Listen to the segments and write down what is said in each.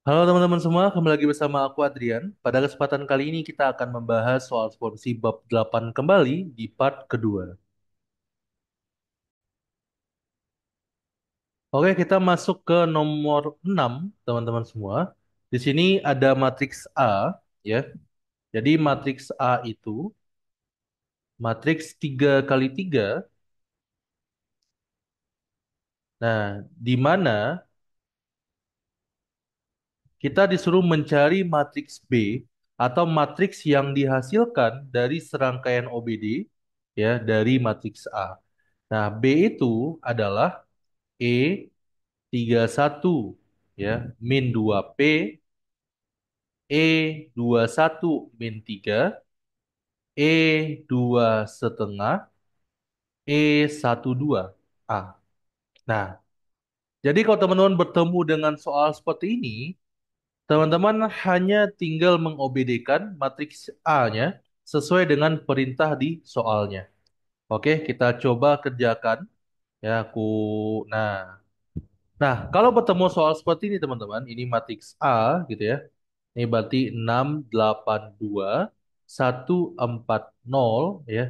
Halo teman-teman semua, kembali lagi bersama aku Adrian. Pada kesempatan kali ini kita akan membahas soal sponsor bab 8 kembali di part kedua. Oke, kita masuk ke nomor 6, teman-teman semua. Di sini ada matriks A, ya. Jadi matriks A itu matriks 3 kali 3. Nah, di mana kita disuruh mencari matriks B atau matriks yang dihasilkan dari serangkaian OBD, ya, dari matriks A. Nah, B itu adalah E31, ya, min 2P, E21 min 3, E2 setengah, E12A. Nah, jadi kalau teman-teman bertemu dengan soal seperti ini, teman-teman hanya tinggal mengOBD-kan matriks A-nya sesuai dengan perintah di soalnya. Oke, kita coba kerjakan. Ya, nah, Nah, kalau bertemu soal seperti ini teman-teman, ini matriks A gitu ya. Ini berarti 6, 8, 2, 1, 4, 0 ya.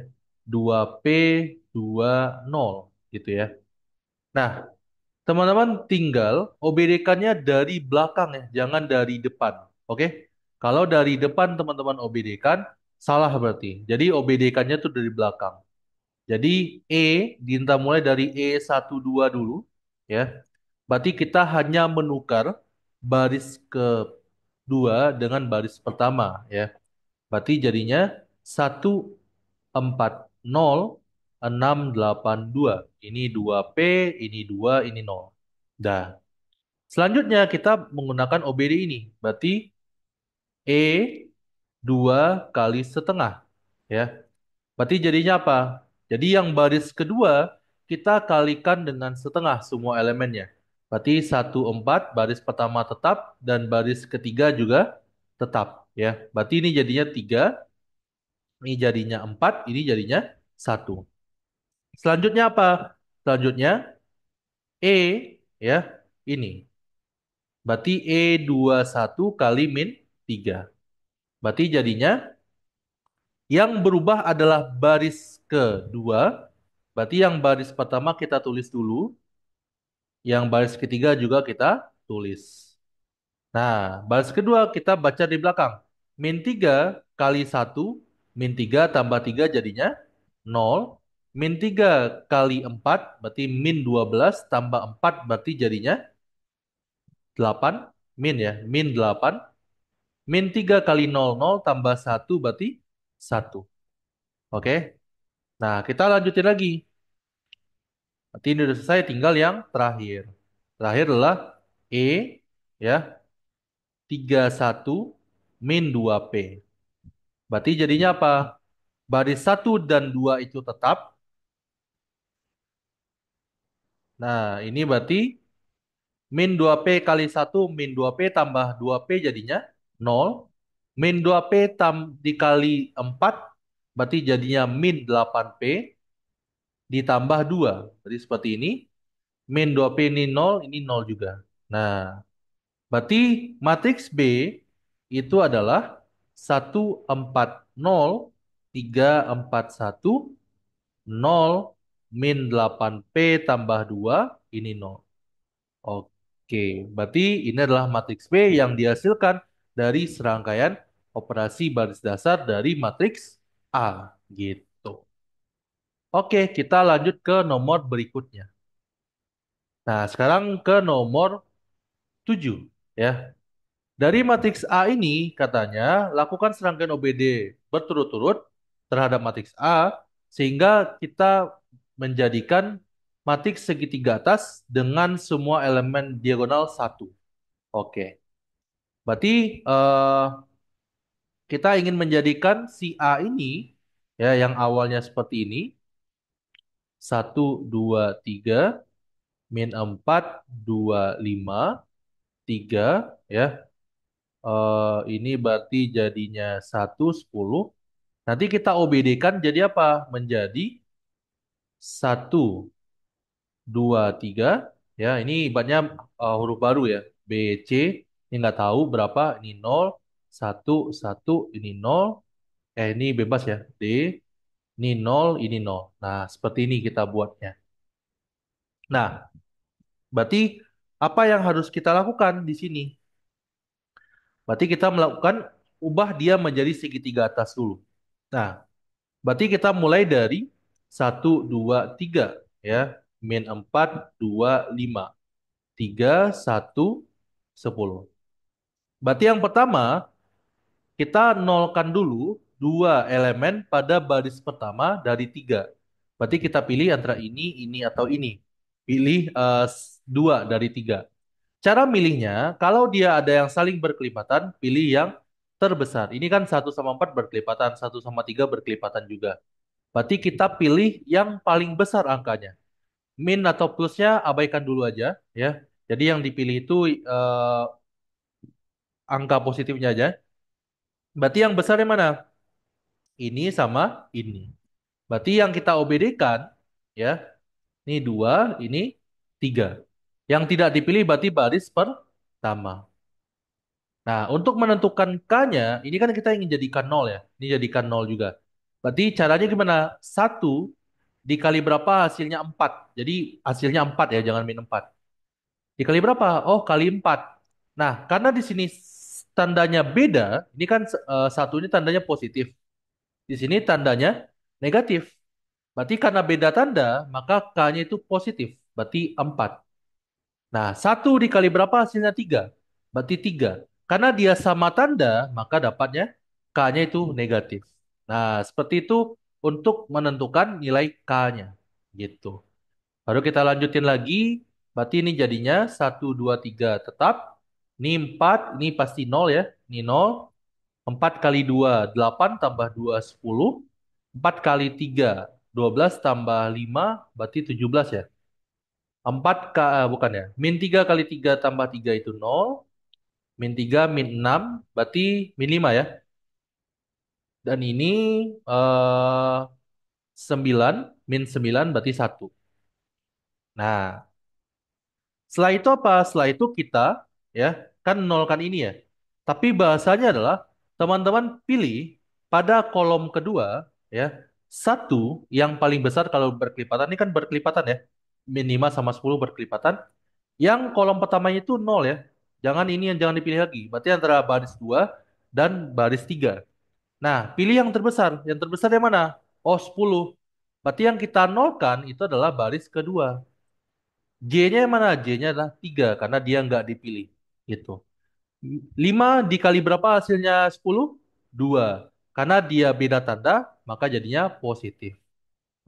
2P, 2, 0 gitu ya. Nah, teman-teman tinggal OBD-kannya dari belakang ya, jangan dari depan. Oke? Kalau dari depan teman-teman OBD-kan, salah berarti. Jadi OBD-kannya tuh dari belakang. Jadi E kita mulai dari E12 dulu ya. Berarti kita hanya menukar baris kedua dengan baris pertama ya. Berarti jadinya 140 682. Ini 2P, ini 2, ini 0. Dah. Selanjutnya kita menggunakan OBD ini. Berarti E 2 kali setengah ya. Berarti jadinya apa? Jadi yang baris kedua kita kalikan dengan setengah semua elemennya. Berarti 14 baris pertama tetap dan baris ketiga juga tetap ya. Berarti ini jadinya 3, ini jadinya 4, ini jadinya 1. Selanjutnya apa? Selanjutnya E ya, ini. Berarti E21 kali min 3. Berarti jadinya yang berubah adalah baris kedua. Berarti yang baris pertama kita tulis dulu, yang baris ketiga juga kita tulis. Nah, baris kedua kita baca di belakang. Min 3 kali 1, min 3 tambah 3 jadinya 0. Min 3 kali 4 berarti min 12 tambah 4 berarti jadinya 8. Min ya, min 8. Min 3 kali 00 tambah 1 berarti 1. Oke. Nah, kita lanjutin lagi. Berarti ini udah selesai, tinggal yang terakhir. Terakhir adalah E ya 31 min 2P. Berarti jadinya apa? Baris satu dan 2 itu tetap. Nah, ini berarti min 2P kali satu min 2P tambah 2P jadinya 0. Min 2P dikali 4 berarti jadinya min 8P ditambah 2. Jadi seperti ini. Min 2P ini 0 juga. Nah, berarti matriks B itu adalah 140 341 0 min 8P tambah 2 ini 0. Oke, berarti ini adalah matriks B yang dihasilkan dari serangkaian operasi baris dasar dari matriks A gitu. Oke, kita lanjut ke nomor berikutnya. Nah, sekarang ke nomor 7 ya. Dari matriks A ini katanya lakukan serangkaian OBD berturut-turut terhadap matriks A sehingga kita menjadikan matriks segitiga atas dengan semua elemen diagonal satu. Oke. Berarti kita ingin menjadikan si A ini ya yang awalnya seperti ini 1 2 3 min 4 2 5 3 ya. Ini berarti jadinya 1 10. Nanti kita OBD-kan jadi apa? Menjadi 1 2 3. Ya, ini ibaratnya huruf baru ya. B, C. Ini Ini nggak tahu berapa, ini nol, satu, satu, ini nol, ini bebas ya, D, ini nol, ini nol. Nah, seperti ini kita buatnya. Nah, berarti apa yang harus kita lakukan di sini? Berarti kita melakukan ubah dia menjadi segitiga atas dulu. Nah, berarti kita mulai dari satu 2 3 ya. Min 4 2 5 3 1 10. Berarti yang pertama kita nolkan dulu dua elemen pada baris pertama dari tiga. Berarti kita pilih antara ini, atau ini. Pilih dua dari tiga. Cara milihnya, kalau dia ada yang saling berkelipatan, pilih yang terbesar. Ini kan satu sama 4 berkelipatan, satu sama 3 berkelipatan juga. Berarti kita pilih yang paling besar angkanya. Min atau plusnya abaikan dulu aja ya. Jadi yang dipilih itu angka positifnya aja. Berarti yang besar yang mana? Ini sama ini. Berarti yang kita OBD-kan ya, ini dua, ini tiga. Yang tidak dipilih berarti baris pertama. Nah, untuk menentukan K-nya, ini kan kita ingin jadikan nol ya. Ini jadikan nol juga. Berarti caranya gimana? Satu dikali berapa hasilnya 4. Jadi hasilnya 4 ya, jangan min 4. Dikali berapa? Oh, kali 4. Nah, karena di sini tandanya beda, ini kan satu ini tandanya positif. Di sini tandanya negatif. Berarti karena beda tanda, maka K-nya itu positif. Berarti 4. Nah, satu dikali berapa hasilnya 3. Berarti 3. Karena dia sama tanda, maka dapatnya K-nya itu negatif. Nah, seperti itu untuk menentukan nilai K-nya. Gitu. Baru kita lanjutin lagi. Berarti ini jadinya satu 2 3 tetap. Ini 4, ini pasti nol ya. Ini nol. 4 kali 2 8 tambah 2 10. 4 kali 3 12 tambah 5 berarti 17 ya. 4 bukan ya. Min 3 kali 3 tambah 3 itu nol. Min 3 min 6 berarti min 5 ya. Dan ini eh 9 min 9 berarti satu. Nah, setelah itu apa? Setelah itu kita ya kan nolkan ini ya. Tapi bahasanya adalah teman-teman pilih pada kolom kedua ya satu yang paling besar kalau berkelipatan ini kan berkelipatan ya. Min 5 sama 10 berkelipatan. Yang kolom pertamanya itu nol ya. Jangan ini yang jangan dipilih lagi. Berarti antara baris 2 dan baris 3. Nah, pilih yang terbesar. Yang terbesar yang mana? Oh, 10. Berarti yang kita nolkan itu adalah baris kedua. J-nya yang mana? J-nya adalah 3 karena dia nggak dipilih. Gitu. 5 dikali berapa hasilnya 10? 2. Karena dia beda tanda, maka jadinya positif.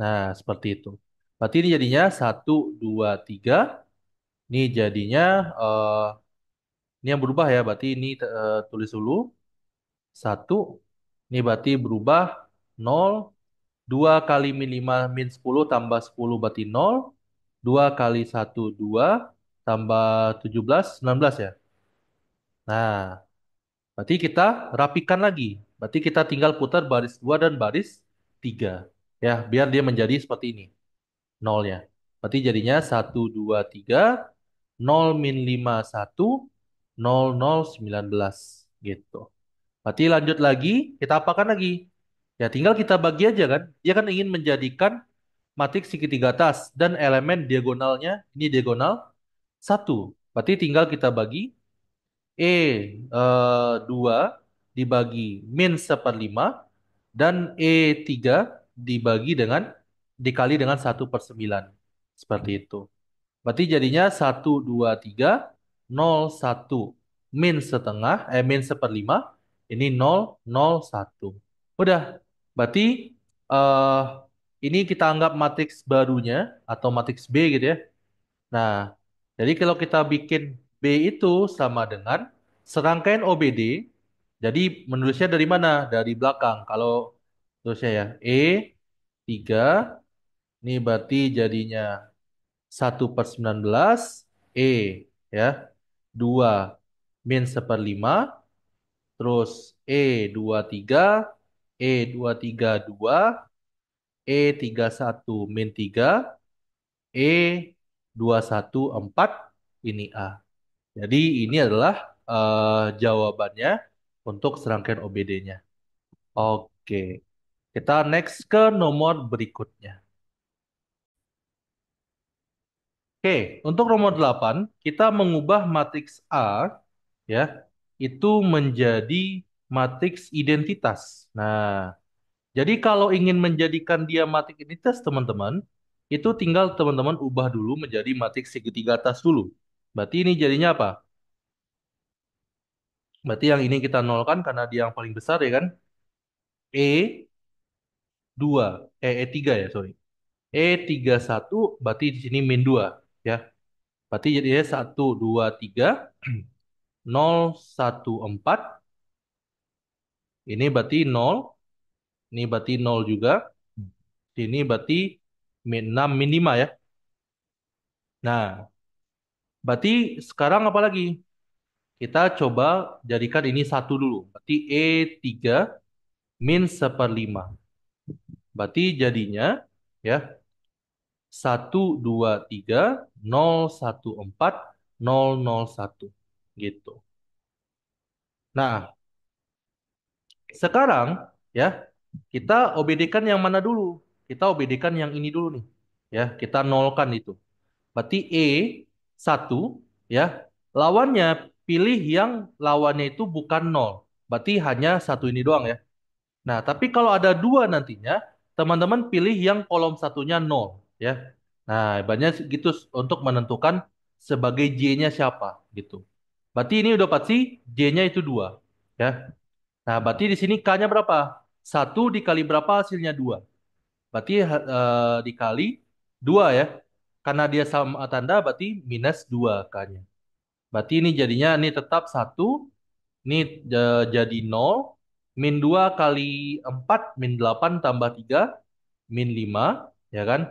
Nah, seperti itu. Berarti ini jadinya satu 2 3. Ini jadinya eh, ini yang berubah ya. Berarti ini tulis dulu. Satu. Ini berarti berubah nol. 2 kali min 5 min 10 tambah 10 berarti nol. 2 kali satu 2 tambah 17 19 ya. Nah, berarti kita rapikan lagi. Berarti kita tinggal putar baris 2 dan baris 3. Ya, biar dia menjadi seperti ini. Nolnya. Berarti jadinya satu 2 3 nol min 5 1 nol nol 19 gitu. Berarti lanjut lagi, kita apakan lagi? Ya tinggal kita bagi aja kan. Dia kan ingin menjadikan matriks segitiga atas dan elemen diagonalnya, ini diagonal satu. Berarti tinggal kita bagi E 2 dibagi min seperlima dan E3 dibagi dengan dikali dengan 1/9. Seperti itu. Berarti jadinya satu 2 3 0 1 min setengah, min seperlima, ini nol nol satu. Udah, berarti eh ini kita anggap matriks barunya atau matriks B gitu ya. Nah, jadi kalau kita bikin B itu sama dengan serangkaian OBD, jadi menulisnya dari mana? Dari belakang. Kalau tulisnya ya E3, ini berarti jadinya 1/19 E ya. 2 min seperlima, terus E23, E23 2, E31 min 3, E214 ini A. Jadi ini adalah jawabannya untuk serangkaian OBD-nya. Oke, kita next ke nomor berikutnya. Oke, untuk nomor 8 kita mengubah matriks A ya, itu menjadi matriks identitas. Nah, jadi kalau ingin menjadikan dia matriks identitas, teman-teman, itu tinggal teman-teman ubah dulu menjadi matriks segitiga atas dulu. Berarti ini jadinya apa? Berarti yang ini kita nolkan karena dia yang paling besar ya kan? E 2, E3 ya, sorry. E31 berarti di sini min 2 ya. Berarti jadinya 1, 2, 3, 0, 1, 4. Ini berarti 0, ini berarti 0 juga. Ini berarti min 6, min 5 ya. Nah, berarti sekarang apa lagi? Kita coba jadikan ini satu dulu. Berarti E3 min 1/5. Berarti jadinya ya 1, 2, 3, 0, 1, 4, 0, 0, 1. Gitu. Nah, sekarang ya kita OBD-kan yang mana dulu? Kita OBD-kan yang ini dulu nih. Ya, kita nolkan itu. Berarti E1 ya, lawannya pilih yang lawannya itu bukan nol. Berarti hanya satu ini doang ya. Nah, tapi kalau ada dua nantinya, teman-teman pilih yang kolom satunya nol ya. Nah, banyak gitu untuk menentukan sebagai J-nya siapa gitu. Berarti ini udah pasti J-nya itu dua ya. Nah, berarti di sini K-nya berapa? Satu dikali berapa hasilnya dua. Berarti dikali dua ya. Karena dia sama tanda berarti minus dua K-nya. Berarti ini jadinya ini tetap satu. Ini jadi nol. Min 2 kali 4 min 8 tambah 3 min 5 ya kan?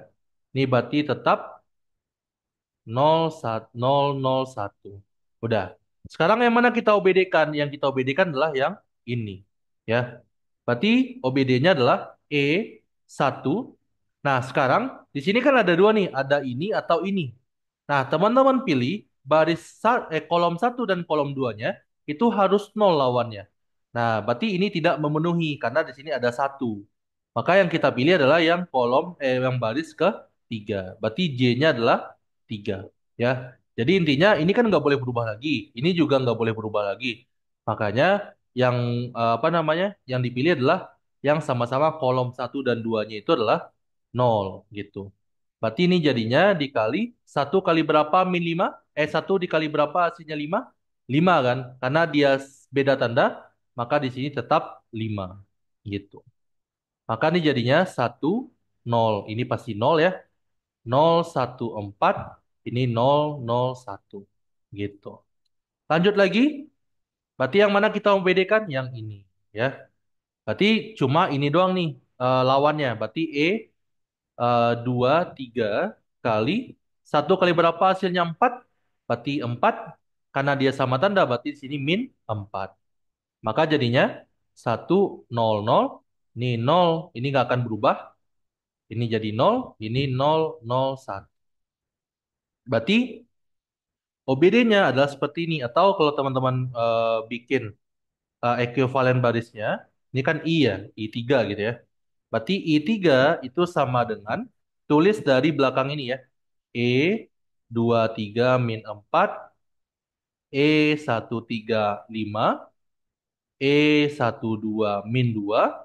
Ini berarti tetap 0, 1, 0, 0, 1. Udah. Sekarang yang mana kita OBD-kan? Yang kita OBD-kan adalah yang ini. Ya. Berarti OBD-nya adalah E1. Nah, sekarang di sini kan ada dua nih. Ada ini atau ini. Nah, teman-teman pilih kolom satu dan kolom duanya itu harus nol lawannya. Nah, berarti ini tidak memenuhi karena di sini ada satu. Maka yang kita pilih adalah yang yang baris ketiga. Berarti J-nya adalah 3 ya. Jadi intinya ini kan nggak boleh berubah lagi. Ini juga nggak boleh berubah lagi. Makanya yang apa namanya? Yang dipilih adalah yang sama-sama kolom satu dan duanya itu adalah nol gitu. Berarti ini jadinya dikali satu kali berapa min 5? Satu dikali berapa hasilnya 5? 5 kan? Karena dia beda tanda, maka di sini tetap 5 gitu. Maka ini jadinya satu 0. Ini pasti 0 ya. 0, 1, 4. Ini 0, 0, 1. Gitu. Lanjut lagi. Berarti yang mana kita membedakan? Yang ini. Ya. Berarti cuma ini doang nih lawannya. Berarti 2, 3 kali. Satu kali berapa hasilnya 4? Berarti 4. Karena dia sama tanda. Berarti di sini min 4. Maka jadinya 1, 0, 0. Ini 0. Ini nggak akan berubah. Ini jadi 0, ini 0, 0, 1. Berarti OBD-nya adalah seperti ini. Atau kalau teman-teman bikin ekuivalen barisnya, ini kan I ya, I3 gitu ya. Berarti I3 itu sama dengan tulis dari belakang ini ya. E23 min 4, E135, E12 min 2,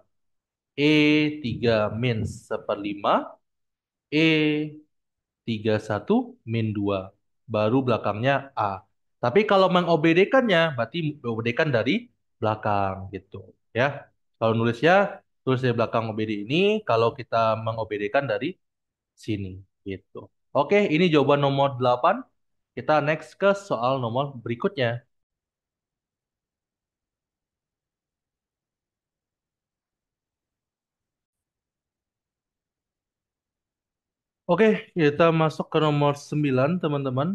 E3 min 1/5, E31 min 2. Baru belakangnya A. Tapi kalau mengobd-kannya, berarti obd-kan dari belakang gitu. Ya. Kalau nulisnya, tulis dari belakang OBD ini. Kalau kita mengobd-kan dari sini. Gitu. Oke, ini jawaban nomor 8. Kita next ke soal nomor berikutnya. Oke, kita masuk ke nomor 9, teman-teman.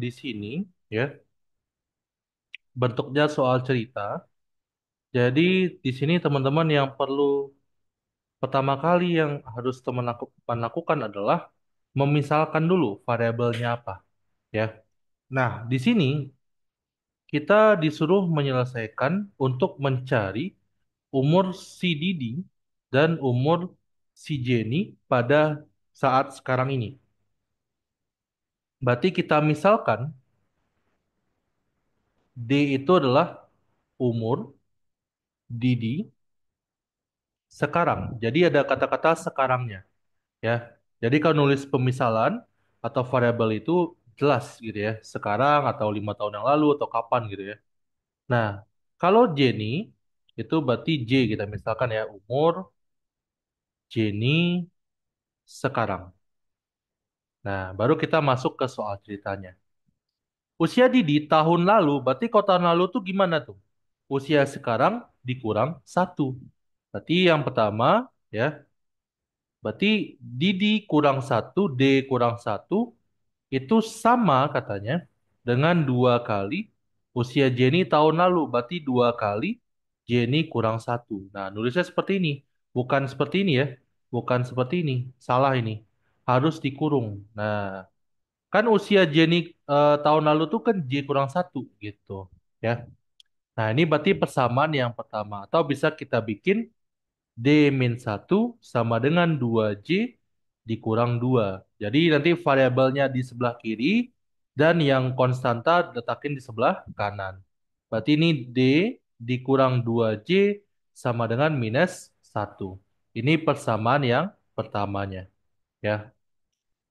Di sini, ya, bentuknya soal cerita. Jadi di sini teman-teman yang perlu pertama kali yang harus teman lakukan adalah memisalkan dulu variabelnya apa, ya. Nah, di sini kita disuruh menyelesaikan untuk mencari umur si Didi dan umur si Jenny pada saat sekarang ini. Berarti kita misalkan D itu adalah umur Didi sekarang. Jadi ada kata-kata sekarangnya, ya. Jadi kalau nulis pemisalan atau variabel itu jelas gitu ya, sekarang atau 5 tahun yang lalu atau kapan gitu ya. Nah, kalau Jenny itu berarti J kita misalkan ya, umur Jenny sekarang. Nah, baru kita masuk ke soal ceritanya. Usia Didi tahun lalu, berarti kalau tahun lalu tuh gimana tuh? Usia sekarang dikurang satu. Berarti yang pertama, ya, berarti Didi kurang satu, D kurang satu, itu sama katanya dengan 2 kali usia Jenny tahun lalu. Berarti 2 kali Jenny kurang satu. Nah, nulisnya seperti ini. Bukan seperti ini ya. Bukan seperti ini. Salah ini. Harus dikurung. Nah, kan usia Jenny tahun lalu tuh kan J kurang satu gitu. Ya. Nah, ini berarti persamaan yang pertama. Atau bisa kita bikin D min satu sama dengan 2J dikurang 2. Jadi nanti variabelnya di sebelah kiri dan yang konstanta letakin di sebelah kanan. Berarti ini D dikurang 2J sama dengan minus satu. Ini persamaan yang pertamanya. Ya.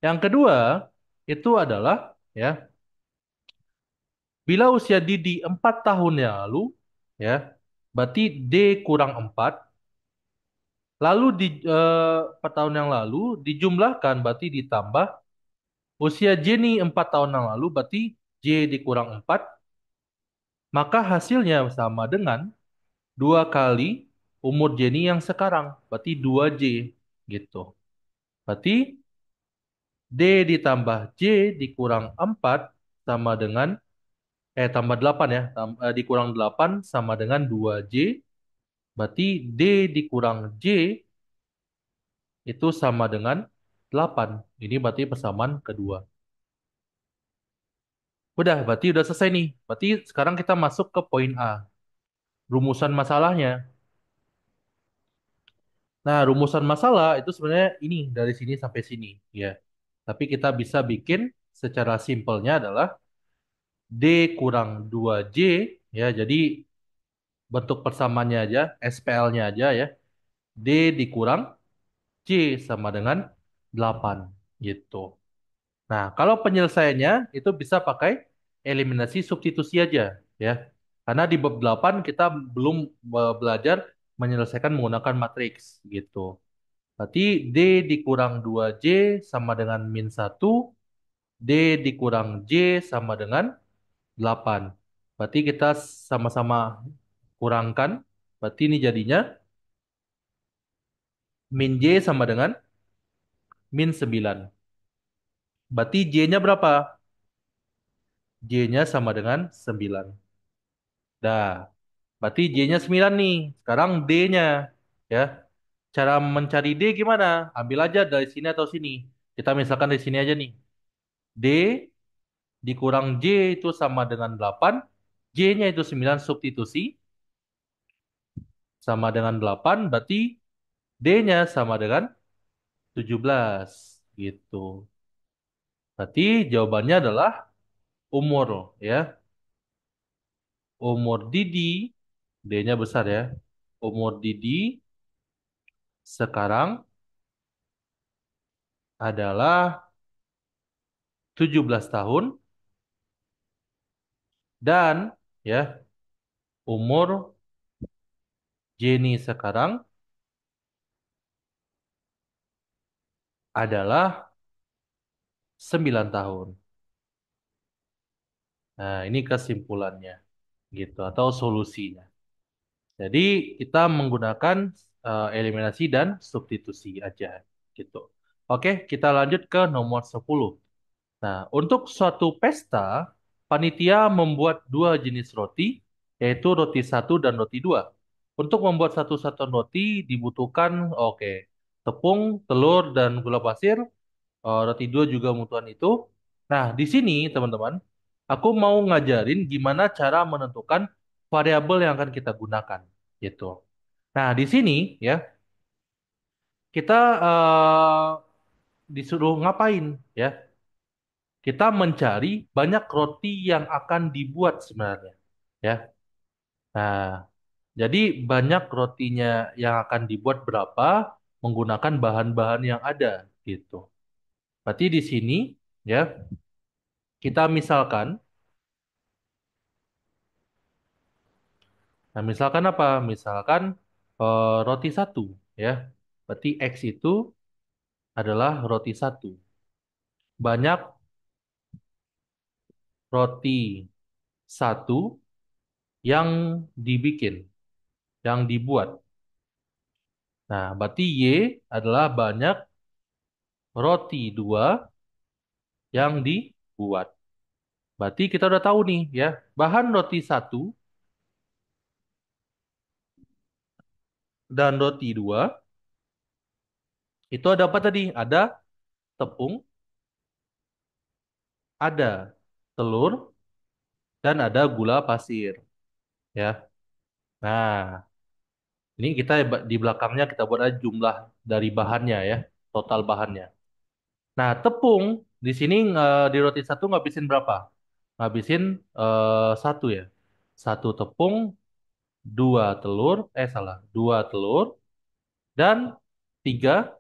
Yang kedua itu adalah ya, bila usia Didi 4 tahun yang lalu, ya, berarti D kurang 4. Lalu per tahun yang lalu dijumlahkan berarti ditambah usia Jenny 4 tahun yang lalu berarti J dikurang 4, maka hasilnya sama dengan 2 kali umur Jenny yang sekarang berarti 2J gitu. Berarti D ditambah J dikurang 4 sama dengan tambah 8 ya, dikurang 8 sama dengan 2J, berarti D dikurang J itu sama dengan 8. Ini berarti persamaan kedua. Udah, berarti udah selesai nih. Berarti sekarang kita masuk ke poin A. Rumusan masalahnya. Nah, rumusan masalah itu sebenarnya ini dari sini sampai sini, ya. Tapi kita bisa bikin secara simpelnya adalah D kurang 2J, ya. Jadi bentuk persamaannya aja, SPL-nya aja ya. D dikurang J sama dengan 8 gitu. Nah, kalau penyelesaiannya itu bisa pakai eliminasi substitusi aja ya. Karena di bab 8 kita belum belajar menyelesaikan menggunakan matriks gitu. Berarti D dikurang 2J sama dengan min satu, D dikurang J sama dengan 8. Berarti kita sama-sama kurangkan. Berarti ini jadinya min J sama dengan min 9. Berarti J-nya berapa? J-nya sama dengan 9. Dah. Berarti J-nya 9 nih. Sekarang D-nya. Ya. Cara mencari D gimana? Ambil aja dari sini atau sini. Kita misalkan dari sini aja nih. D dikurang J itu sama dengan 8. J-nya itu 9 substitusi. Sama dengan 8. Berarti D-nya sama dengan 17. Gitu. Berarti jawabannya adalah umur. Ya. Umur Didi. D-nya besar ya. Umur Didi sekarang adalah 17 tahun dan ya umur Jenny sekarang adalah 9 tahun. Nah, ini kesimpulannya gitu atau solusinya. Jadi kita menggunakan eliminasi dan substitusi aja gitu. Oke, kita lanjut ke nomor 10. Nah, untuk suatu pesta, panitia membuat 2 jenis roti, yaitu roti satu dan roti dua. Untuk membuat satu satuan roti dibutuhkan, oke, tepung, telur, dan gula pasir. Roti dua juga membutuhkan itu. Nah, di sini teman-teman, Aku mau ngajarin gimana cara menentukan variabel yang akan kita gunakan, gitu. Nah, di sini ya kita disuruh ngapain ya? Kita mencari banyak roti yang akan dibuat sebenarnya, ya. Nah, jadi banyak rotinya yang akan dibuat berapa menggunakan bahan-bahan yang ada, gitu. Berarti di sini ya kita misalkan, nah misalkan apa? Misalkan roti satu, ya. Berarti X itu adalah roti satu. Banyak roti satu yang dibikin, yang dibuat. Nah, berarti Y adalah banyak roti dua yang dibuat. Berarti kita udah tahu nih ya, bahan roti satu dan roti dua itu ada apa tadi? Ada tepung, ada telur, dan ada gula pasir. Ya, nah ini kita di belakangnya kita buat aja jumlah dari bahannya ya, total bahannya. Nah, tepung di sini di roti satu ngabisin berapa? Ngabisin satu ya. Satu tepung, dua telur, salah, dua telur dan tiga,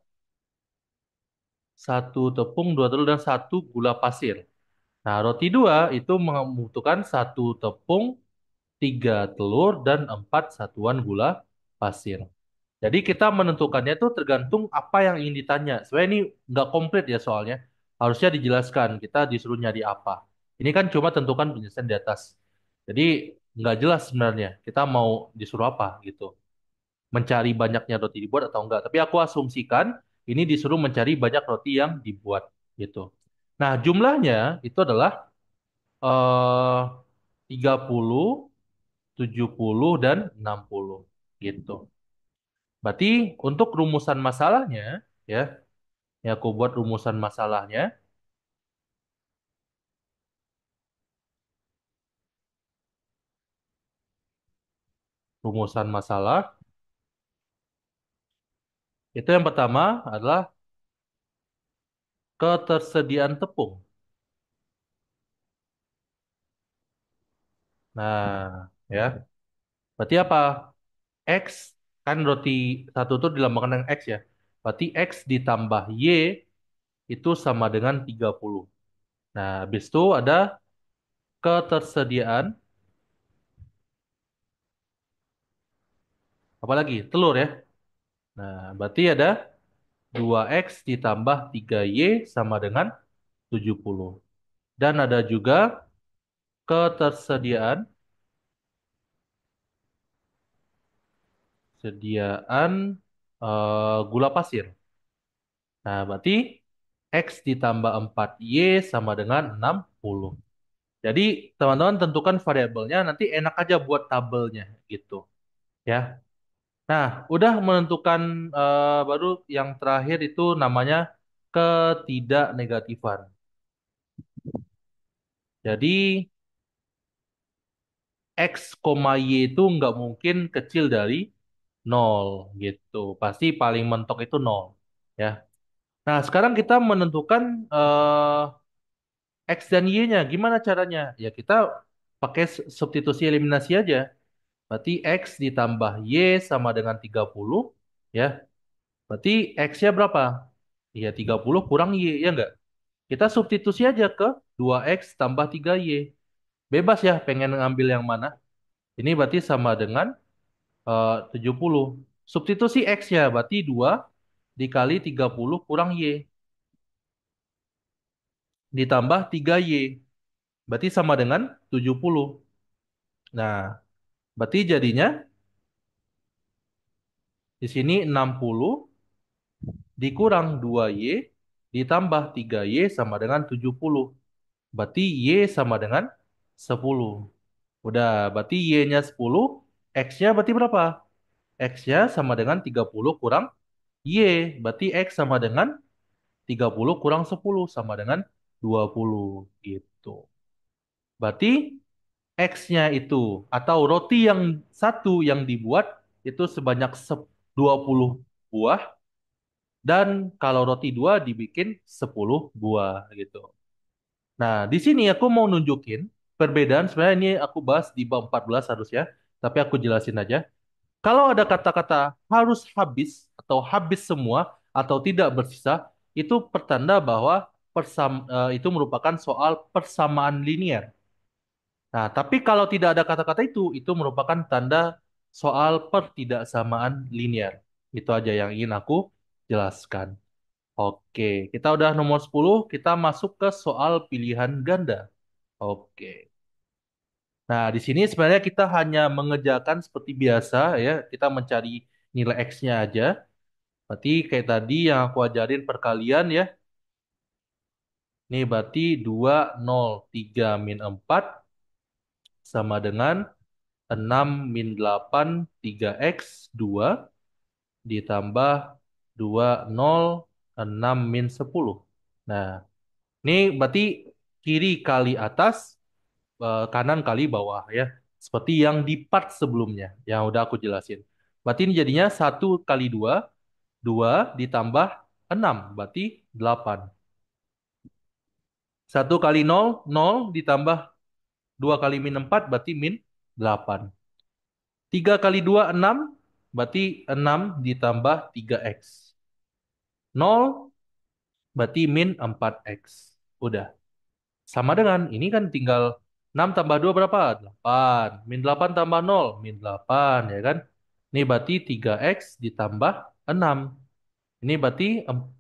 satu tepung, dua telur dan satu gula pasir. Nah, roti dua itu membutuhkan satu tepung, tiga telur dan empat satuan gula pasir. Jadi kita menentukannya itu tergantung apa yang ingin ditanya. Sebenarnya ini nggak komplit ya soalnya. Harusnya dijelaskan. Kita disuruh nyari apa. Ini kan cuma tentukan penjelasan di atas. Jadi nggak jelas sebenarnya. Kita mau disuruh apa gitu. Mencari banyaknya roti dibuat atau enggak. Tapi aku asumsikan ini disuruh mencari banyak roti yang dibuat gitu. Nah jumlahnya itu adalah eh 30, 70, dan 60 gitu. Berarti untuk rumusan masalahnya, ya, ya aku buat rumusan masalahnya. Rumusan masalah itu yang pertama adalah ketersediaan tepung. Nah, ya, berarti apa? X kan roti satu itu dilambangkan dengan X ya. Berarti X ditambah Y itu sama dengan 30. Nah, habis itu ada ketersediaan apa lagi? Telur ya. Nah, berarti ada 2X ditambah 3Y sama dengan 70. Dan ada juga ketersediaan sediaan gula pasir. Nah, berarti X ditambah 4Y sama dengan 60. Jadi, teman-teman tentukan variabelnya, nanti enak aja buat tabelnya gitu. Ya. Nah, udah menentukan baru yang terakhir itu namanya ketidaknegatifan. Jadi, X, Y itu nggak mungkin kecil dari nol gitu. Pasti paling mentok itu nol. Ya. Nah, sekarang kita menentukan X dan Y-nya. Gimana caranya? Ya, kita pakai substitusi eliminasi aja. Berarti X ditambah Y sama dengan 30. Ya, berarti X-nya berapa? Ya, 30 kurang Y, ya enggak? Kita substitusi aja ke 2X tambah 3Y. Bebas ya, pengen ngambil yang mana. Ini berarti sama dengan 70. Substitusi X-nya, berarti 2 dikali 30 kurang Y. Ditambah 3Y. Berarti sama dengan 70. Nah, berarti jadinya di sini 60 dikurang 2Y ditambah 3Y sama dengan 70. Berarti Y sama dengan 10. Udah, berarti Y-nya 10, X-nya berarti berapa? X-nya sama dengan 30 kurang Y. Berarti X sama dengan 30 kurang 10 sama dengan 20 gitu. Berarti X-nya itu atau roti yang satu yang dibuat itu sebanyak 20 buah dan kalau roti dua dibikin 10 buah gitu. Nah, di sini aku mau nunjukin perbedaan sebenarnya ini aku bahas di bab 14 harusnya, tapi aku jelasin aja. Kalau ada kata-kata harus habis atau habis semua atau tidak bersisa, itu pertanda bahwa itu merupakan soal persamaan linear. Nah, tapi kalau tidak ada kata-kata itu merupakan tanda soal pertidaksamaan linear. Itu aja yang ingin aku jelaskan. Oke, kita udah nomor 10, kita masuk ke soal pilihan ganda. Oke. Nah, di sini sebenarnya kita hanya mengerjakan seperti biasa ya, kita mencari nilai X-nya aja. Berarti kayak tadi yang aku ajarin perkalian ya. Ini berarti 2, 0, 3, -4 sama dengan 6 - 8 3x 2 ditambah 2, 0, 6 - 10. Nah, ini berarti kiri kali atas, kanan kali bawah ya. Seperti yang di part sebelumnya, yang udah aku jelasin. Berarti ini jadinya 1 kali 2, 2 ditambah 6, berarti 8. 1 kali 0, 0 ditambah 2 kali -4, berarti -8. 3 kali 2, 6, berarti 6 ditambah 3x. 0, berarti -4x. Udah. Sama dengan, ini kan tinggal 6 tambah 2 berapa? 8. -8 tambah 0, -8, ya kan? Ini berarti 3x ditambah 6. Ini berarti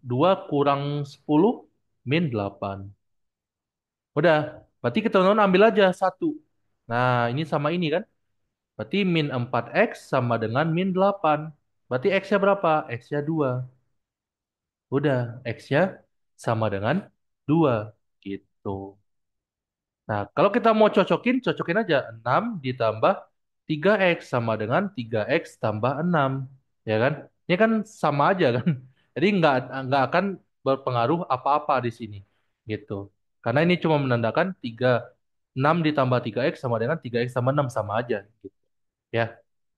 2 kurang 10, -8. Udah, berarti kita ambil aja 1. Nah, ini sama ini kan? Berarti -4x sama dengan -8. Berarti x-nya berapa? X-nya 2. Udah, x-nya sama dengan 2. Gitu. Nah, kalau kita mau cocokin, cocokin aja. 6 ditambah 3x sama dengan 3x tambah 6. Ya kan? Ini kan sama aja kan? Jadi nggak akan berpengaruh apa-apa di sini. Gitu. Karena ini cuma menandakan 6 ditambah 3x sama dengan 3x tambah 6 sama aja. Gitu. Ya.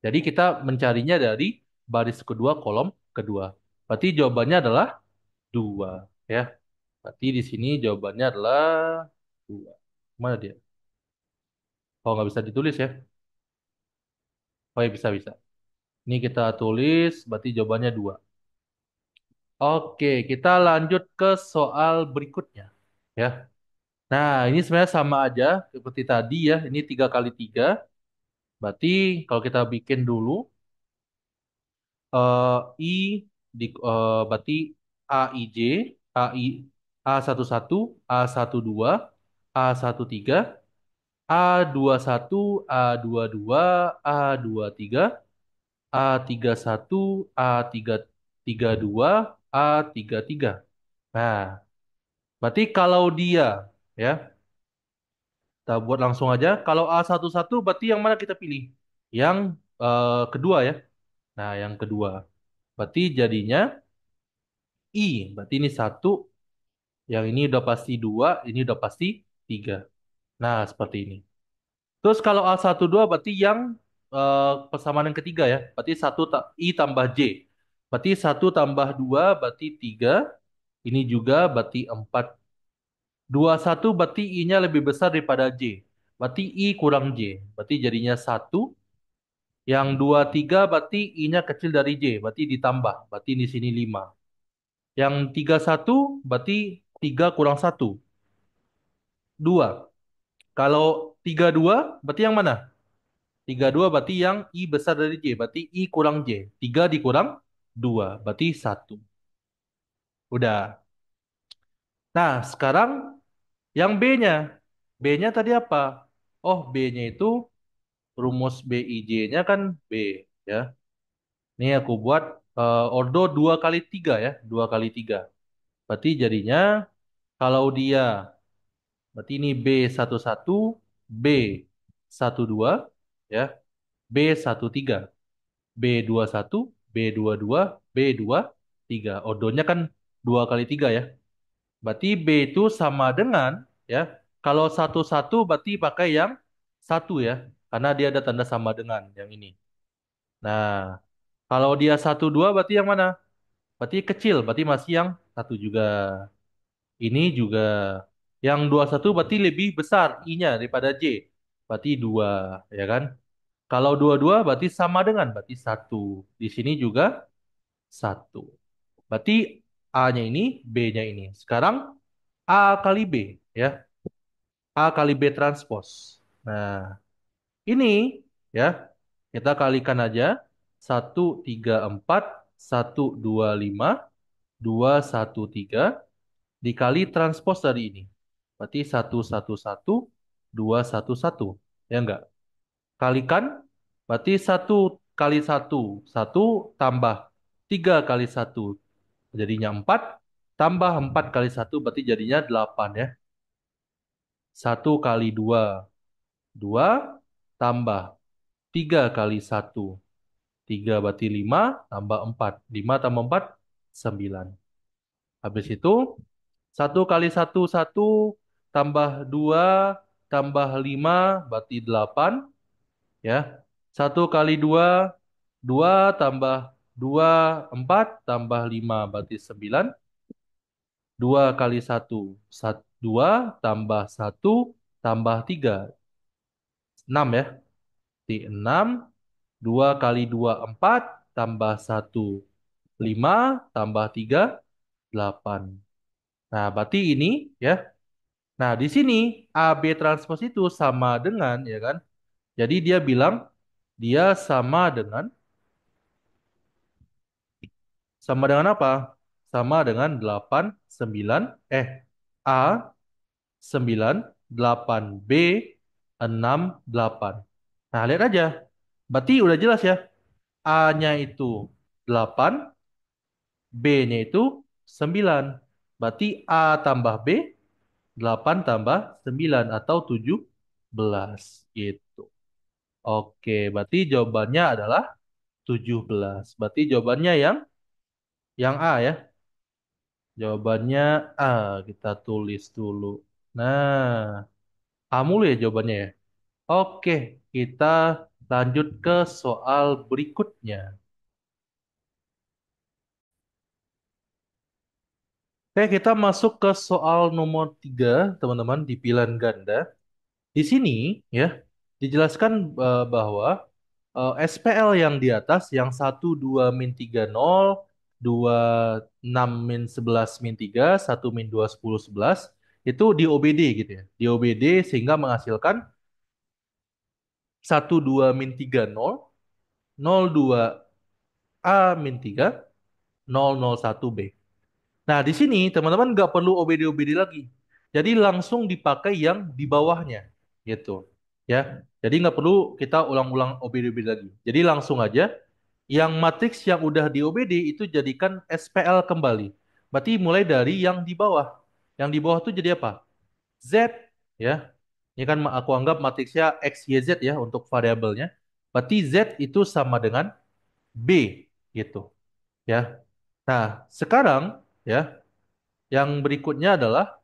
Jadi kita mencarinya dari baris kedua, kolom kedua. Berarti jawabannya adalah 2. Ya. Berarti di sini jawabannya adalah 2. Mana dia? Oh, nggak bisa ditulis ya? Oh, ya bisa, bisa. Ini kita tulis, berarti jawabannya 2. Oke, kita lanjut ke soal berikutnya. Ya. Nah, ini sebenarnya sama aja seperti tadi ya. Ini 3 kali 3. Berarti kalau kita bikin dulu, I berarti AIJ, AI, A11, A12, A13, A21, A22, A23, A31, A332, A33. Nah, berarti kalau dia, ya, kita buat langsung aja. Kalau A11 berarti yang mana kita pilih? Yang kedua ya. Nah, yang kedua. Berarti jadinya I. Berarti ini 1, yang ini udah pasti 2, ini udah pasti 3. Nah, seperti ini. Terus kalau A12 berarti yang persamaan yang ketiga ya. Berarti I tambah J. Berarti 1 tambah 2 berarti 3. Ini juga berarti 4. 21 berarti I-nya lebih besar daripada J. Berarti I kurang J. Berarti jadinya 1. Yang 23 berarti I-nya kecil dari J. Berarti ditambah. Berarti di sini 5. Yang 31 berarti 3 kurang 1. 2. Kalau 32 berarti yang mana? 32 berarti yang I besar dari J. Berarti I kurang J. 3 dikurang 2. Berarti 1. Udah. Nah, sekarang yang B-nya. B-nya tadi apa? Oh, B-nya itu rumus BIJ-nya kan B. Ya. Ini aku buat ordo 2 kali 3 ya. 2 kali 3. Berarti jadinya kalau dia, berarti ini B11, B12, ya. B13. B21, B22, B23. Ordonya kan 2 kali 3 ya. Berarti B itu sama dengan, ya. Kalau satu-satu berarti pakai yang satu ya. Karena dia ada tanda sama dengan yang ini. Nah, kalau dia satu dua berarti yang mana? Berarti kecil, berarti masih yang satu juga. Ini juga. Yang dua satu berarti lebih besar I-nya daripada J. Berarti dua, ya kan? Kalau dua-dua berarti sama dengan, berarti satu. Di sini juga satu. Berarti A-nya ini, B-nya ini. Sekarang A kali B, ya. A kali B transpose. Nah, ini ya, kita kalikan aja. Satu, tiga, empat, satu, dua, lima, dua, satu, tiga, dikali transpose dari ini. Berarti satu, satu, satu, dua, satu, satu. Ya enggak? Kalikan, berarti satu kali satu, satu tambah tiga kali satu, jadinya empat, tambah empat kali satu, berarti jadinya delapan ya. Satu kali dua, dua, tambah tiga kali satu, tiga berarti lima, tambah empat, lima tambah empat, sembilan. Habis itu, satu kali satu, satu, tambah dua, tambah lima, berarti delapan. Ya. Satu kali dua, dua tambah dua, empat, tambah lima, berarti sembilan. Dua kali satu, dua, tambah satu, tambah tiga, enam ya. Di enam, dua kali dua, empat, tambah satu, lima, tambah tiga, delapan. Nah, berarti ini ya. Nah, di sini AB transpose itu sama dengan, ya kan? Jadi dia bilang dia sama dengan apa? Sama dengan 8 9 eh A 9 8 B 6 8. Nah, lihat aja. Berarti udah jelas ya. A-nya itu 8, B-nya itu 9. Berarti A tambah B 8 tambah 9 atau 17 gitu. Oke, berarti jawabannya adalah 17. Berarti jawabannya yang A ya. Jawabannya A, kita tulis dulu. Nah, A mulu ya jawabannya ya. Oke, kita lanjut ke soal berikutnya. Oke, kita masuk ke soal nomor 3, teman-teman, di pilihan ganda. Di sini, ya, dijelaskan bahwa SPL yang di atas, yang 1 2 min 3 0, 2 6 min 11 min 3, 1 min 2 10 11, itu di OBD gitu ya. Di OBD sehingga menghasilkan 1 2 min 3 0, 0 2 A min 3, 0 0 1 B. Nah, di sini teman-teman nggak perlu OBD-OBD lagi. Jadi langsung dipakai yang di bawahnya, gitu. Ya, jadi nggak perlu kita ulang-ulang OBD-OBD lagi. Jadi langsung aja, yang matriks yang udah di OBD itu jadikan SPL kembali. Berarti mulai dari yang di bawah. Yang di bawah itu jadi apa? Z, ya. Ini kan aku anggap matriksnya X, Y, Z ya untuk variabelnya. Berarti Z itu sama dengan B, gitu. Ya. Nah, sekarang ya, yang berikutnya adalah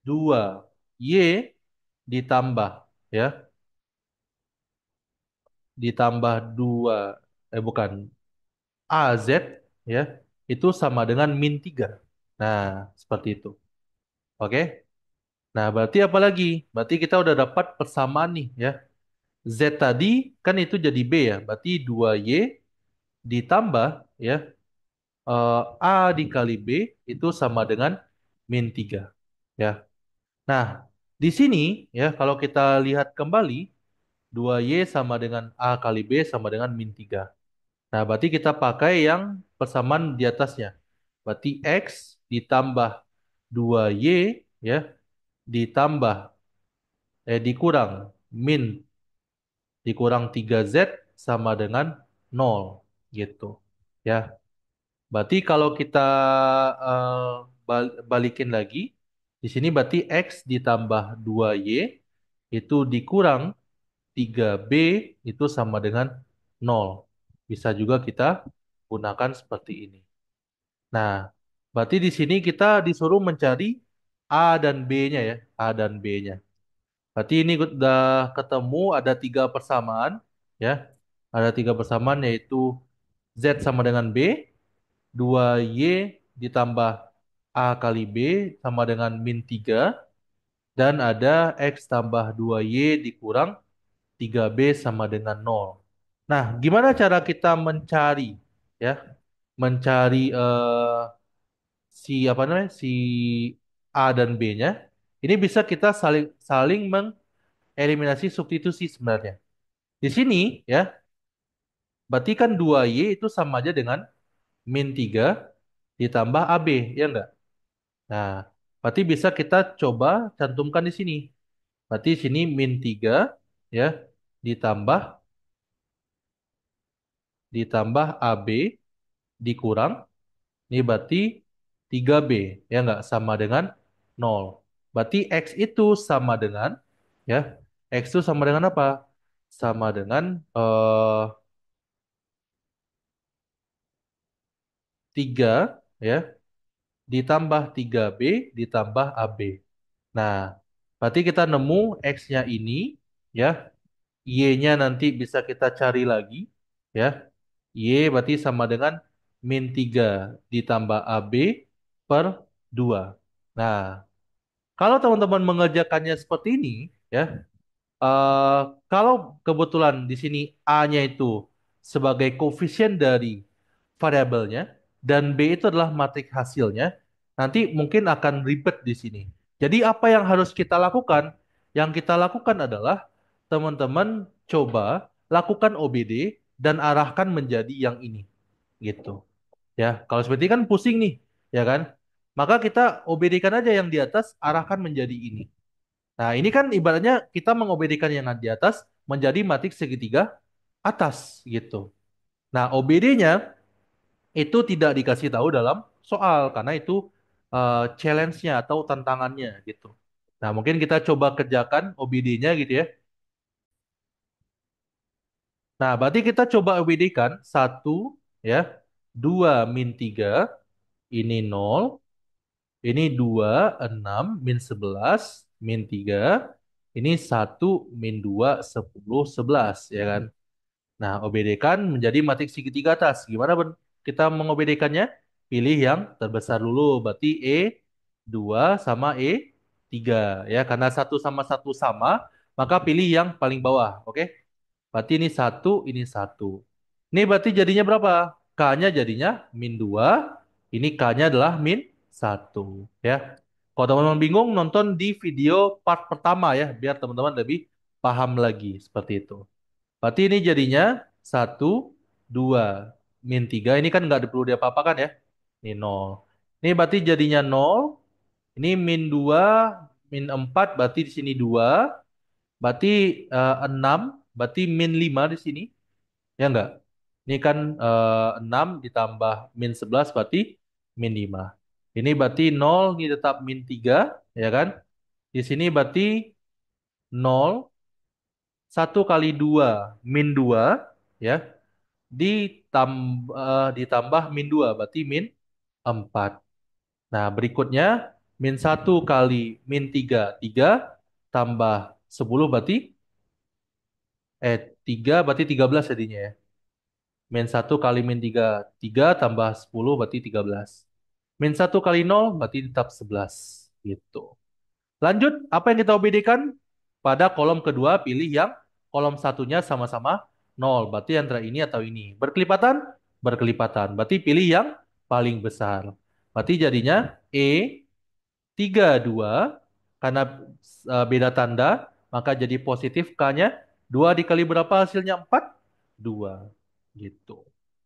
2Y ditambah ya, ditambah 2 bukan AZ ya, itu sama dengan min 3. Nah, seperti itu. Oke. Nah, berarti apa lagi? Berarti kita udah dapat persamaan nih ya. Z tadi kan itu jadi B ya. Berarti 2Y ditambah ya, A dikali B itu sama dengan min 3 ya. Nah, di sini ya kalau kita lihat kembali 2Y sama dengan A kali B sama dengan min 3. Nah, berarti kita pakai yang persamaan di atasnya. Berarti X ditambah 2Y ya ditambah dikurang min dikurang 3Z sama dengan 0 gitu. Ya. Berarti kalau kita eh, balikin lagi, di sini berarti X ditambah 2Y itu dikurang 3B itu sama dengan 0. Bisa juga kita gunakan seperti ini. Nah, berarti di sini kita disuruh mencari A dan B-nya ya, A dan B-nya. Berarti ini udah ketemu ada tiga persamaan ya. Ada tiga persamaan yaitu Z sama dengan B, 2Y ditambah A kali B sama dengan min 3, dan ada X tambah 2Y dikurang 3B sama dengan 0. Nah, gimana cara kita mencari ya? Mencari si apa namanya? Si A dan B-nya. Ini bisa kita saling saling mengeliminasi substitusi sebenarnya. Di sini ya, berarti kan 2Y itu sama aja dengan min 3 ditambah AB, ya enggak? Nah, berarti bisa kita coba cantumkan di sini. Berarti sini min 3 ya ditambah ditambah AB dikurang, ini berarti 3B, ya enggak, sama dengan 0. Berarti X itu sama dengan ya, X itu sama dengan apa? Sama dengan 3 ya ditambah 3B ditambah AB. Nah, berarti kita nemu X-nya ini ya, Y-nya nanti bisa kita cari lagi ya. Y berarti sama dengan min 3 ditambah AB per 2. Nah, kalau teman-teman mengerjakannya seperti ini ya, eh, kalau kebetulan di sini A-nya itu sebagai koefisien dari variabelnya dan B itu adalah matrik hasilnya, nanti mungkin akan ribet di sini. Jadi apa yang harus kita lakukan? Yang kita lakukan adalah teman-teman coba lakukan OBD dan arahkan menjadi yang ini, gitu. Ya, kalau seperti ini kan pusing nih, ya kan? Maka kita OBD-kan aja yang di atas, arahkan menjadi ini. Nah, ini kan ibaratnya kita mengobedikan yang di atas menjadi matriks segitiga atas gitu. Nah, OBD-nya itu tidak dikasih tahu dalam soal karena itu challenge-nya atau tantangannya gitu. Nah, mungkin kita coba kerjakan OBD-nya gitu ya. Nah, berarti kita coba OBD-kan satu ya, 2 min 3 ini 0, ini 2 6 min 11 min 3, ini 1 min 2 10 11 ya kan. Nah, OBD-kan menjadi matriks segitiga atas. Gimana kita mengobd-kannya? Pilih yang terbesar dulu. Berarti E2 sama E3. Ya, karena satu sama satu sama, maka pilih yang paling bawah. Oke? Berarti ini satu, ini satu. Ini berarti jadinya berapa? K-nya jadinya min 2. Ini K-nya adalah min satu. Ya. Kalau teman-teman bingung, nonton di video part pertama ya, biar teman-teman lebih paham lagi seperti itu. Berarti ini jadinya satu 2 min 3. Ini kan nggak perlu diapa-apakan ya. Ini nol. Ini berarti jadinya nol. Ini min 2 min 4 berarti di sini 2. Berarti 6. Berarti min 5 di sini. Ya enggak? Ini kan 6 ditambah min 11 berarti min 5. Ini berarti nol, ini tetap min 3. Ya kan? Di sini berarti nol, 1 kali 2 min 2 ya, ditambah min 2 berarti min 4. Nah, berikutnya min 1 kali min 3 3 tambah 10 berarti 3 berarti 13 jadinya ya. Min 1 kali min 3 3 tambah 10 berarti 13. Min 1 kali 0 berarti tetap 11 gitu. Lanjut, apa yang kita OBD-kan? Pada kolom kedua, pilih yang kolom satunya sama-sama 0. Berarti antara ini atau ini. Berkelipatan? Berkelipatan. Berarti pilih yang paling besar. Berarti jadinya E32. Karena beda tanda, maka jadi positif K-nya. 2 dikali berapa hasilnya? 4? 2. Gitu.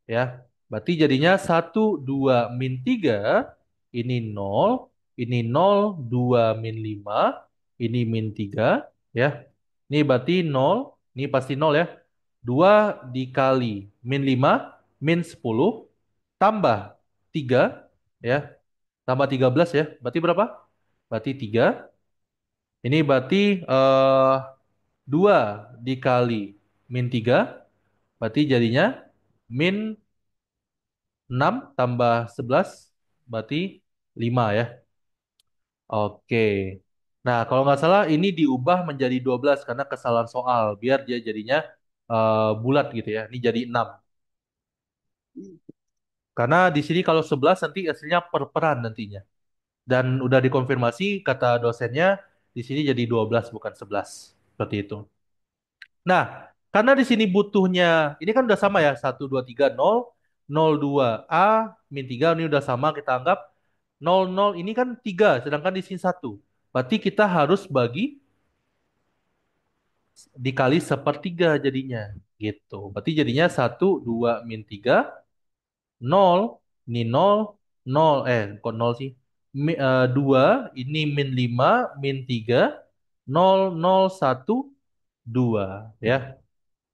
Ya. Berarti jadinya 1 2 min 3 ini 0, ini 0 2 min 5, ini min 3 ya. Ini berarti 0, ini pasti 0 ya. 2 dikali min 5 min 10 tambah 3 ya. Tambah 13 ya. Berarti berapa? Berarti 3. Ini berarti 2 dikali min 3 berarti jadinya min 6 tambah 11 berarti 5 ya. Oke. Nah, kalau nggak salah ini diubah menjadi 12 karena kesalahan soal. Biar dia jadinya bulat gitu ya. Ini jadi 6. Karena di sini kalau 11 nanti hasilnya perperan nantinya. Dan udah dikonfirmasi kata dosennya di sini jadi 12 bukan 11. Seperti itu. Nah, karena di sini butuhnya, ini kan udah sama ya, 1, 2, 3, 0, 0, 2, A, min 3, ini udah sama, kita anggap 0, 0 ini kan 3, sedangkan di sini 1. Berarti kita harus bagi dikali sepertiga jadinya, gitu. Berarti jadinya 1, 2, min 3, 0, ini 0, 0, kok 0 sih? 2, ini min 5, min 3, 0, 0, 1, 2, ya.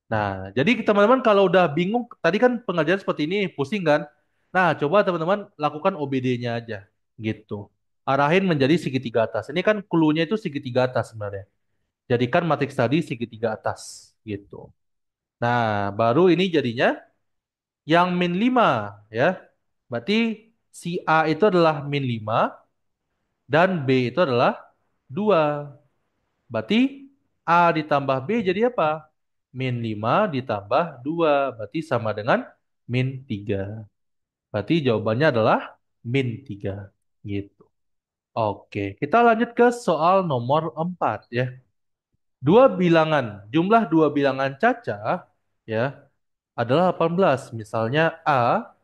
Nah, jadi teman-teman kalau udah bingung, tadi kan pengajaran seperti ini, pusing kan? Nah, coba teman-teman lakukan OBD-nya aja, gitu. Arahin menjadi segitiga atas. Ini kan clue-nya itu segitiga atas sebenarnya. Jadikan matriks tadi segitiga atas, gitu. Nah, baru ini jadinya yang min 5, ya. Berarti si A itu adalah min 5 dan B itu adalah 2. Berarti A ditambah B jadi apa? Min 5 ditambah 2 berarti sama dengan min 3. Berarti jawabannya adalah min 3. Gitu. Oke, kita lanjut ke soal nomor 4 ya. Jumlah dua bilangan cacah ya adalah 18. Misalnya A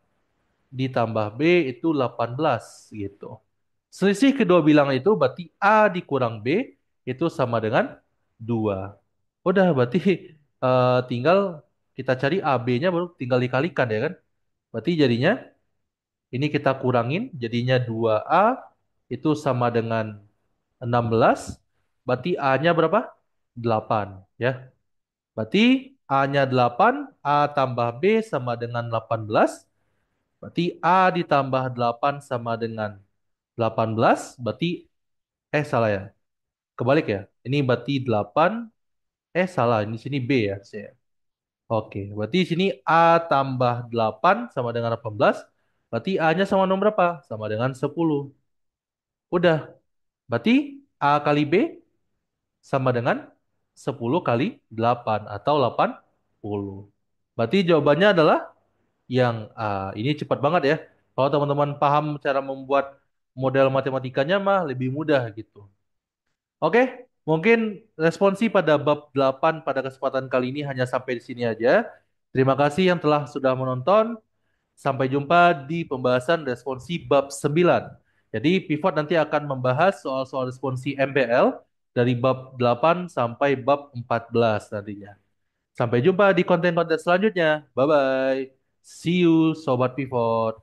ditambah B itu 18 gitu. Selisih kedua bilangan itu berarti A dikurang B itu sama dengan 2. Udah berarti tinggal kita cari AB-nya baru tinggal dikalikan ya kan. Berarti jadinya ini kita kurangin jadinya 2A itu sama dengan 16. Berarti A-nya berapa? 8 ya. Berarti A-nya 8, A tambah B sama dengan 18. Berarti A ditambah 8 sama dengan 18. Berarti salah ya. Kebalik ya. Ini berarti 8. Salah. Ini sini B ya. Oke. Berarti sini A tambah 8 sama dengan 18. Berarti A-nya sama nomor berapa? Sama dengan 10. Udah. Berarti A kali B sama dengan 10 kali 8 atau 80. Berarti jawabannya adalah yang A. Ini cepat banget ya. Kalau teman-teman paham cara membuat model matematikanya mah lebih mudah gitu. Oke, mungkin responsi pada bab 8 pada kesempatan kali ini hanya sampai di sini aja. Terima kasih yang telah sudah menonton. Sampai jumpa di pembahasan responsi bab 9. Jadi pivot nanti akan membahas soal-soal responsi MPL dari bab 8 sampai bab 14 nantinya. Sampai jumpa di konten-konten selanjutnya. Bye-bye. See you, Sobat Pivot.